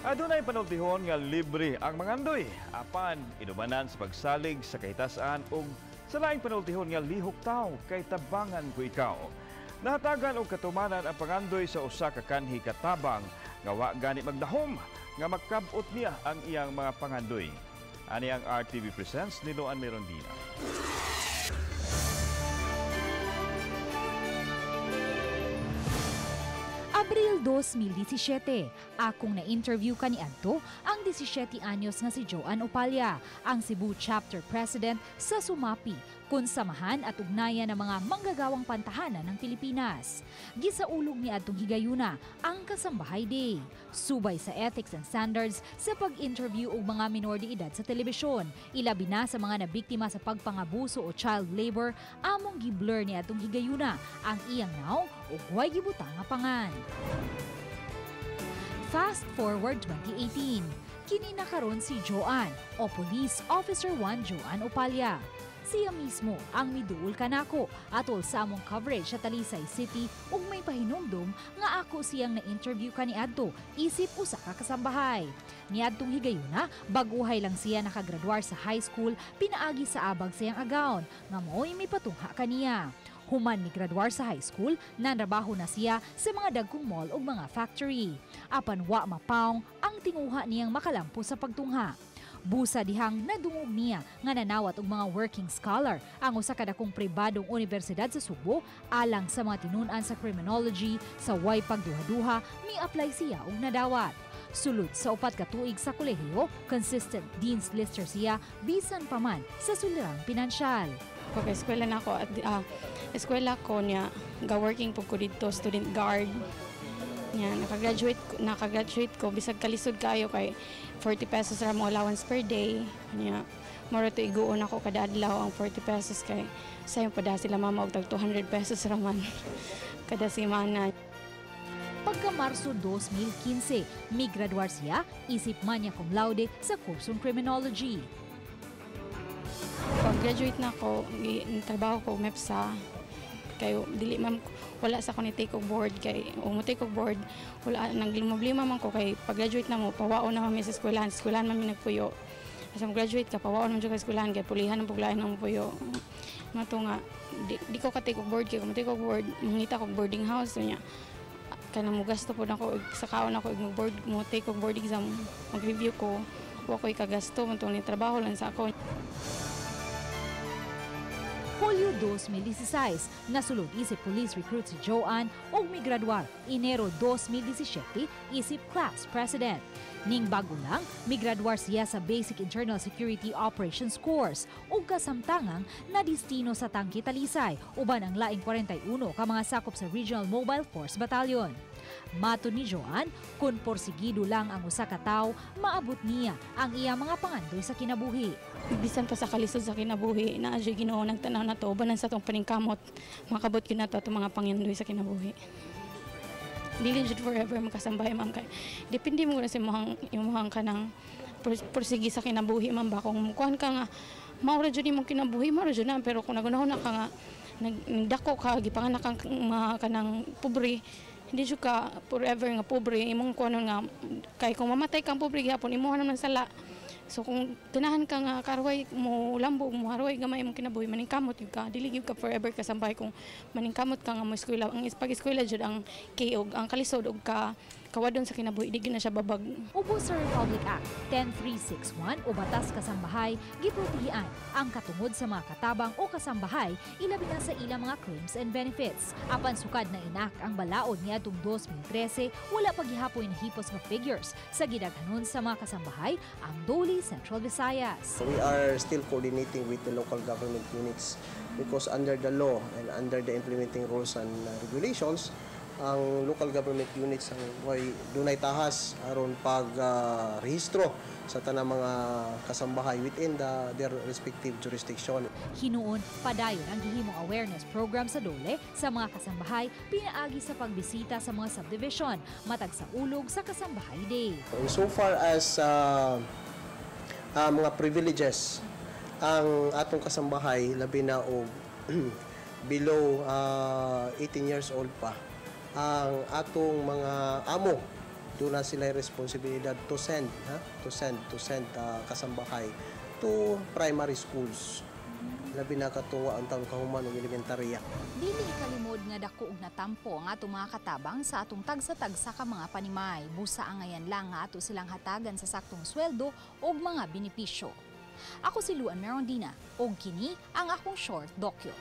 Adunay panultihon nga libre ang mangandoy apan inubanan sa pagsalig sa kahitasan ug sa laing panultihon nga lihok taw kay tabangan ko ikaw. Nahatagan og katumanan ang pangandoy sa usa ka kanhi katabang nga wa gani magdahom nga makabot niya ang iyang mga pangandoy. Ani ang RTV Presents ni Loan Merondina. Abril 2017, akong na-interview kaniadto ang 17 anyos nga si Joan Opalya, ang Cebu Chapter President sa Sumapi, kung samahan at ugnayan ng mga manggagawang pantahanan ng Pilipinas. Gisaulog ni adtong higayuna ang Kasambahay Day, subay sa ethics and standards sa pag-interview og mga minor de edad sa telebisyon, ilabi na sa mga nabiktima sa pagpangabuso o child labor, among giblur ni adtong higayuna ang iyang naw ug way gibutang nga pangan. Fast forward 2018, kini na karon si Joan o Police Officer 1 Joan Opalya. Siya mismo ang miduol kanako atol sa among coverage sa Talisay City ug may pahinumdum nga ako siyang na-interview kaniadto isip usa ka kasambahay. Niadtong higayuna, baguhay lang siya nakagraduar sa high school, pinaagi sa abag siyang agawon nga mo'y may patungha kaniya. Human ni graduar sa high school, nanrabaho na siya sa mga dagkong mall ug mga factory. Apan wa mapaong ang tinguha niyang makalampo sa pagtungha. Busa dihang nadungog niya nga nanawat og mga working scholar ang usa ka dakong pribadong universidad sa Subo alang sa mga tinun-an sa criminology sa way pagduha-duha, mi-apply siya og nadawat. Sulod sa 4 ka tuig sa kolehiyo, consistent dean's lister siya bisan pa man sa sulirang pinansyal. Pag-eskwela na ako at eskwela ko niya ga-working po ko dito student guard. Nya nakagraduate ko bisag kalisod kayo kay 40 pesos ra mo allowance per day. Nya moro to iguon ako kada adlaw ang 40 pesos kay sayo pa da sila mama og tag 200 pesos ra man kada semana. Pagka Marso 2015, may graduar siya isip magna cum laude sa kursong criminology. Pag-graduate na ako, trabaho ko MEPSA. Kayo dili ma'am wala sa ko ni take og board kay mo take og board wala nang lima man ko kay pag-graduate na mo pawaon na kami sa eskwelahan man mi nagpuyo as graduate ka pawaon man jud ka eskwelahan kay pulihan ang puglayan ng puyo mato nga di ko ka take og board kay mo take og board mangita ko boarding house nya kanang mo gasto pod ako sa kaon ako og board mo take og board exam mag-review ko wa koy kagasto man ni trabaho lang sa ako. Hulyo 2016, nasulod isip police recruit si Joan og may graduar Enero 2017 isip class president. Ning bago lang, may graduar siya sa Basic Internal Security Operations Course ug kasamtangang na destino sa Tangke Talisay uban ang laing 41 ka mga sakop sa Regional Mobile Force Battalion. Mato ni Joan, kung porsigido lang ang usa ka tawo, maabot niya ang iya mga pangandoy sa kinabuhi. Bisan pa sa kalisod sa kinabuhi, na adyo Ginoo nagtanaw na to, banan sa tong paningkamot, makabot yun na to itong mga pangandoy sa kinabuhi. Dili jud forever makasambay ma'am kay. Depende mo na sa imong kanang porsigi sa kinabuhi ma'am ba kung kuan ka nga maura jud imong kinabuhi maura jud na pero kung nagunahon na ka nga nagdako ka gipanganak kang mga kanang pobre hindi jud ka forever nga pobre imong kuno nga kay kung mamatay kang pobre gihapon imuha naman sala. So kung tinahan ka nga karway mo lambog mo harway gamay imong kinabuhi maningkamot gyud ka dili gyud ka forever kasambay kung maningkamot ka nga mo eskwela ang pag-eskwela jud ang kiog ang kalisod og ka kawadon sa kinabuhi di na siya babag. Ubos sa Republic Act 10361 o Batas Kasambahay, giprotehian ang katungod sa mga katabang o kasambahay ilabi na sa ilang mga claims and benefits. Apan sukad na enact ang balaod niadtong 2013, wala pa gihapon hipos nga figures sa gidaghanon sa mga kasambahay ang Doli Central Visayas. We are still coordinating with the local government units because under the law and under the implementing rules and regulations, ang local government units ang dunay tahas aron pag-rehistro sa tanang mga kasambahay within their respective jurisdiction. Hinuon, padayon ang gihimong awareness program sa Dole sa mga kasambahay pinaagi sa pagbisita sa mga subdivision matag sa ulog sa Kasambahay Day. So far as mga privileges ang atong kasambahay labi na og below 18 years old pa ang atong mga amo doon na sila responsibilidad to send kasambahay to primary schools. Labi na katuwa ang taong kahuman ng elementarya. Dili kalimod nga dako og natampo ang atong mga katabang sa atong tagsa-tagsa ka mga panimay. Busa ang ngayon lang nga ato silang hatagan sa saktong sweldo o mga benepisyo. Ako si Luan Merondina, og kini ang akong short docu.